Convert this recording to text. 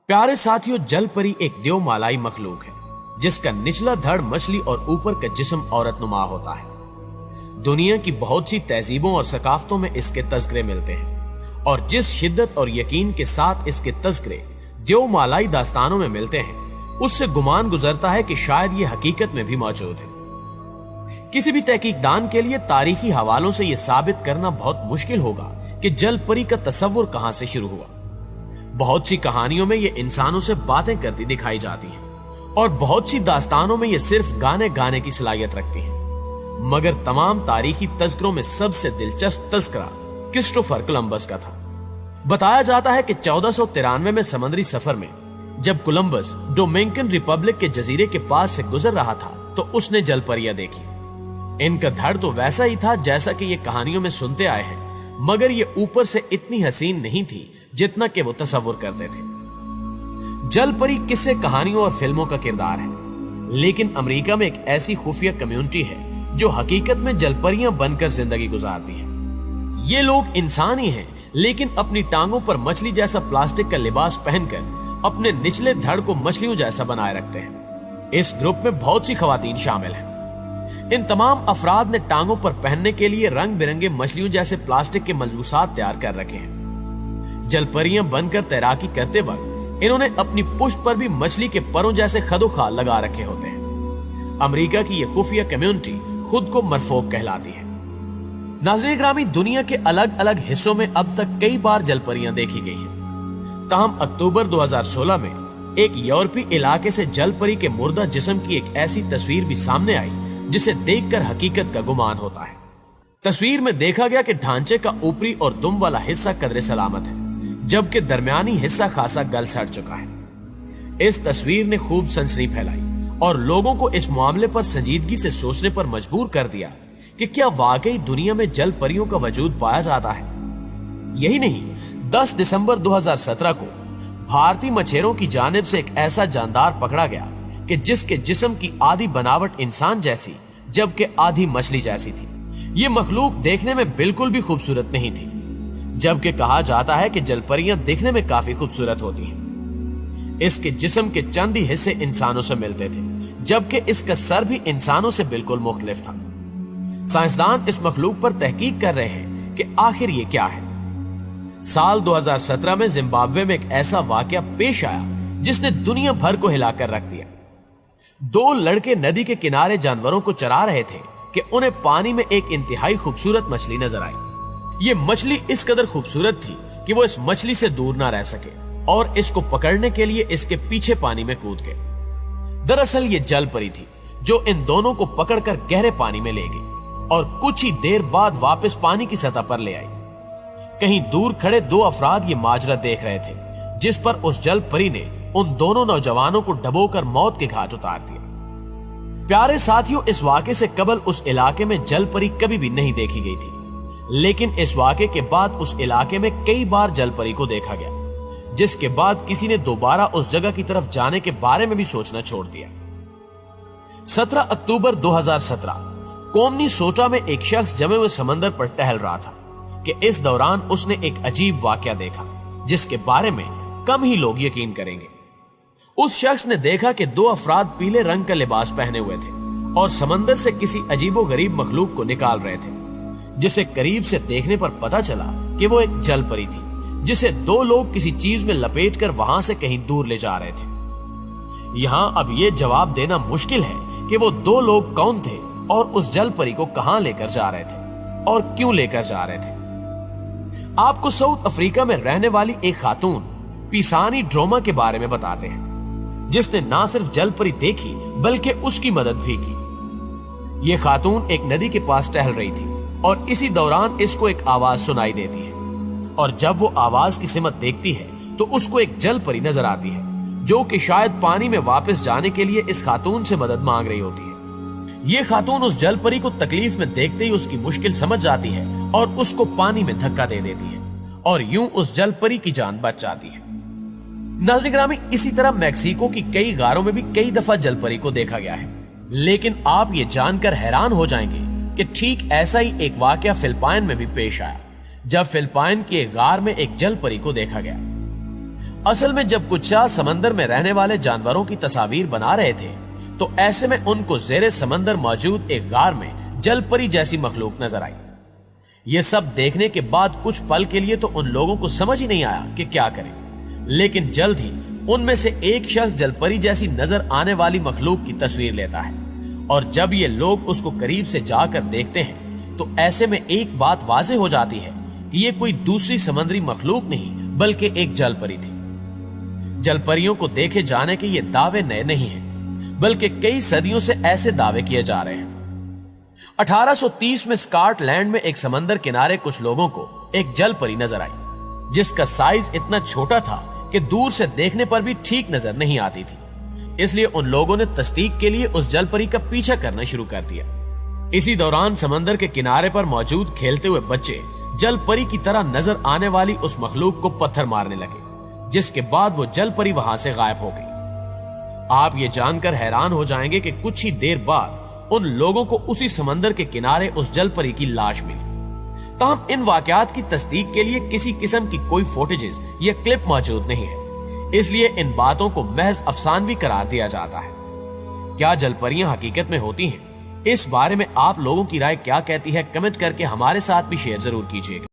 प्यारे साथियों, जल परी एक देवमालाई मखलूक है जिसका निचला धड़ मछली और ऊपर का जिस्म औरत नुमा होता है। दुनिया की बहुत सी तहजीबों और सकाफतों में इसके तज़किरे मिलते हैं और जिस शिद्दत और यकीन के साथ इसके तज़किरे देवमालाई दास्तानों में मिलते हैं, उससे गुमान गुजरता है कि शायद ये हकीकत में भी मौजूद है। किसी भी तहकीकदान के लिए तारीखी हवालों से यह साबित करना बहुत मुश्किल होगा कि जल परी का तस्वुर कहां से शुरू हुआ। बहुत सी कहानियों में ये इंसानों से बातें करती दिखाई जाती हैं और बहुत सी दास्तानों में ये सिर्फ गाने गाने की सलाहियत रखती हैं। मगर तमाम तारीखी तज़किरों में सबसे दिलचस्प तज़किरा क्रिस्टोफर कोलंबस का था। बताया जाता है कि 1493 में समुद्री सफर में जब कोलंबस डोमिनिकन रिपब्लिक के जजीरे के पास से गुजर रहा था तो उसने जल परियां देखी। इनका धड़ तो वैसा ही था जैसा कि ये कहानियों में सुनते आए हैं, मगर ये ऊपर से इतनी हसीन नहीं थी जितना कि वो तसव्वुर करते थे। जल परी किस्से कहानियों और फिल्मों का किरदार है, लेकिन अमेरिका में एक ऐसी खुफिया कम्युनिटी है जो हकीकत में जल परियां बनकर जिंदगी गुजारती है। ये लोग इंसान ही हैं, लेकिन अपनी टांगों पर मछली जैसा प्लास्टिक का लिबास पहनकर अपने निचले धड़ को मछलियों जैसा बनाए रखते हैं। इस ग्रुप में बहुत सी खवातीन शामिल हैं। इन तमाम अफराद ने टांगों पर पहनने के लिए रंग बिरंगे मछलियों जैसे प्लास्टिक के मलबूसात तैयार कर रखे हैं। जलपरियां बनकर तैराकी करते वक्त इन्होंने अपनी पुष्ट पर भी मछली के परों जैसे खदोखाल लगा रखे होते हैं। अमेरिका की यह खुफिया कम्युनिटी खुद को मरफोक कहलाती है। नाज़रीन ग्रामी, दुनिया के अलग अलग हिस्सों में अब तक कई बार जलपरियां देखी गई हैं। ताहम अक्टूबर 2016 में एक यूरोपीय इलाके से जलपरी के मुर्दा जिस्म की एक ऐसी तस्वीर भी सामने आई जिसे देखकर हकीकत का गुमान होता है। तस्वीर में देखा गया कि ढांचे का ऊपरी और दुम वाला हिस्सा कदरे सलामत है, जबकि दरमियानी हिस्सा खासा गल सड़ चुका है। इस तस्वीर ने खूब सनसनी फैलाई और लोगों को इस मामले पर संजीदगी से सोचने पर मजबूर कर दिया कि क्या वाकई दुनिया में जल परियों का वजूद पाया जाता है। यही नहीं, 10 दिसंबर 2017 को भारतीय मछेरों की जानिब से एक ऐसा जानदार पकड़ा गया कि जिसके जिस्म की आधी बनावट इंसान जैसी जबकि आधी मछली जैसी थी। ये मखलूक देखने में बिल्कुल भी खूबसूरत नहीं थी, जबकि कहा जाता है कि जलपरियां दिखने में काफी खूबसूरत होती हैं। इसके जिस्म के चंद ही हिस्से इंसानों से मिलते थे, जबकि इसका सर भी इंसानों से बिल्कुल मुख्तलिफ था। साइंसदान इस मखलूक पर तहकीक कर रहे हैं कि आखिर ये क्या है। साल 2017 में जिम्बाब्वे में एक ऐसा वाकया पेश आया जिसने दुनिया भर को हिलाकर रख दिया। 2 लड़के नदी के किनारे जानवरों को चरा रहे थे कि उन्हें पानी में एक इंतहाई खूबसूरत मछली नजर आई। ये मछली इस कदर खूबसूरत थी कि वो इस मछली से दूर ना रह सके और इसको पकड़ने के लिए इसके पीछे पानी में कूद गए। दरअसल ये जल परी थी जो इन दोनों को पकड़कर गहरे पानी में ले गई और कुछ ही देर बाद वापस पानी की सतह पर ले आई। कहीं दूर खड़े 2 अफराद ये माजरा देख रहे थे, जिस पर उस जल परी ने उन दोनों नौजवानों को डबोकर मौत के घाट उतार दिया। प्यारे साथियों, इस वाक़े से कबल उस इलाके में जल परी कभी भी नहीं देखी गई थी, लेकिन इस वाक़े के बाद उस इलाके में कई बार जल परी को देखा गया, जिसके बाद किसी ने दोबारा उस जगह की तरफ जाने के बारे में भी सोचना छोड़ दिया। 17 अक्टूबर 2017 कोमनी सोटा में एक शख्स जमे हुए समंदर पर टहल रहा था कि इस दौरान उसने एक अजीब वाकया देखा जिसके बारे में कम ही लोग यकीन करेंगे। उस शख्स ने देखा कि 2 अफराद पीले रंग का लिबास पहने हुए थे और समंदर से किसी अजीबो गरीब मखलूक को निकाल रहे थे, जिसे करीब से देखने पर पता चला कि वो एक जल परी थी जिसे 2 लोग किसी चीज में लपेटकर वहां से कहीं दूर ले जा रहे थे। यहां अब ये जवाब देना मुश्किल है कि वो 2 लोग कौन थे और उस जल परी को कहां लेकर जा रहे थे और क्यों लेकर जा रहे थे। आपको साउथ अफ्रीका में रहने वाली एक खातून पिसानी ड्रोमा के बारे में बताते हैं, जिसने ना सिर्फ जल परी देखी बल्कि उसकी मदद भी की। ये खातून एक नदी के पास टहल रही थी और इसी दौरान इसको एक आवाज सुनाई देती है और जब वो आवाज की सिमत देखती है तो उसको एक जल परी नजर आती है जो कि शायद पानी में वापस जाने के लिए इस खातून से मदद मांग रही होती है। ये खातून उस जल परी को तकलीफ में देखते ही उसकी मुश्किल समझ जाती है और उसको पानी में धक्का दे देती है और यूं उस जल परी की जान बच जाती है। नाज़रीन ग्रामी, इसी तरह मैक्सिको की कई गारों में भी कई दफा जल परी को देखा गया है, लेकिन आप ये जानकर हैरान हो जाएंगे कि ठीक ऐसा ही एक वाकया फिलिपाइन में भी पेश आया, जब फिलिपाइन के गार में एक जल परी को देखा गया। असल में जब कुछ शाह समंदर में रहने वाले जानवरों की तस्वीर बना रहे थे तो ऐसे में उनको जेरे समंदर मौजूद एक गार में जलपरी जैसी मखलूक नजर आई। ये सब देखने के बाद कुछ पल के लिए तो उन लोगों को समझ ही नहीं आया कि क्या करें, लेकिन जल्द ही उनमें से एक शख्स जलपरी जैसी नजर आने वाली मखलूक की तस्वीर लेता है और जब ये लोग उसको करीब से जाकर देखते हैं तो ऐसे में एक बात वाज़ेह हो जाती है कि ये कोई दूसरी समुद्री मखलूक नहीं बल्कि एक जलपरी थी। जलपरियों को देखे जाने के ये दावे नए नहीं हैं, बल्कि कई सदियों से ऐसे दावे किए जा रहे हैं। 1830 में स्कॉटलैंड में एक समंदर किनारे कुछ लोगों को एक जलपरी नजर आई जिसका साइज इतना छोटा था कि दूर से देखने पर भी ठीक नजर नहीं आती थी। इसलिए उन लोगों ने तस्दीक के लिए उस जलपरी का पीछा करना शुरू कर दिया। इसी दौरान समंदर के किनारे पर मौजूद खेलते हुए बच्चे जलपरी की तरह नजर आने वाली उस मखलूक को पत्थर मारने लगे, जिसके बाद वो जलपरी वहां से गायब हो गई। आप ये जानकर हैरान हो जाएंगे कि कुछ ही देर बाद उन लोगों को उसी समंदर के किनारे उस जलपरी की लाश मिली। ताहम इन वाकयात की तस्दीक के लिए किसी किस्म की कोई फुटेजेस या क्लिप मौजूद नहीं है, इसलिए इन बातों को महज अफसानवी करार दिया जाता है। क्या जलपरियां हकीकत में होती हैं? इस बारे में आप लोगों की राय क्या कहती है? कमेंट करके हमारे साथ भी शेयर जरूर कीजिएगा।